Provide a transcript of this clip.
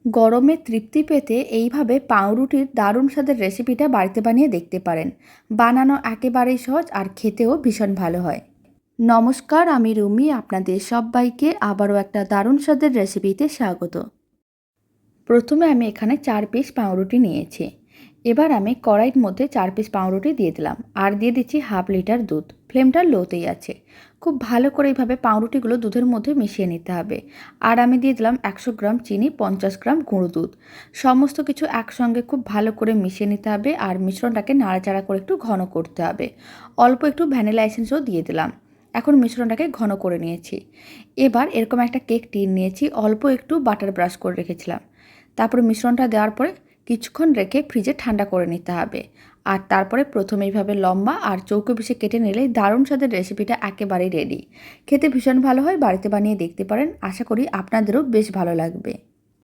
গরমে তৃপ্তি পেতে এইভাবে পাউরুটির দারুণ স্বাদের রেসিপিটা বাড়িতে বানিয়ে দেখতে পারেন। বানানো একেবারেই সহজ আর খেতেও ভীষণ ভালো হয়। নমস্কার, আমি রুমি। আপনাদের সবাইকে আবারও একটা দারুণ স্বাদের রেসিপিতে স্বাগত। প্রথমে আমি এখানে 4 পিস পাউরুটি নিয়েছি। এবার আমি কড়াইয়ের মধ্যে 4 পিস পাউরুটি দিয়ে দিলাম আর দিয়ে দিচ্ছি হাফ লিটার দুধ। ফ্লেমটা লোতেই আছে। খুব ভালো করে এইভাবে পাউরুটিগুলো দুধের মধ্যে মিশিয়ে নিতে হবে। আর আমি দিয়ে দিলাম 100 গ্রাম চিনি, 50 গ্রাম গুঁড়ো দুধ। সমস্ত কিছু একসঙ্গে খুব ভালো করে মিশিয়ে নিতে হবে আর মিশ্রণটাকে নাড়াচাড়া করে একটু ঘন করতে হবে। অল্প একটু ভ্যানিলা এসেন্সও দিয়ে দিলাম। এখন মিশ্রণটাকে ঘন করে নিয়েছি। এবার এরকম একটা কেক টিন নিয়েছি, অল্প একটু বাটার ব্রাশ করে রেখেছিলাম। তারপরে মিশ্রণটা দেওয়ার পরে কিছুক্ষণ রেখে ফ্রিজে ঠান্ডা করে নিতে হবে। আর তারপরে প্রথমে এইভাবে লম্বা আর চৌকো পিসে কেটে নিলেই দারুণ স্বাদের রেসিপিটা একেবারেই রেডি। খেতে ভীষণ ভালো হয়, বাড়িতে বানিয়ে দেখতে পারেন। আশা করি আপনাদেরও বেশ ভালো লাগবে।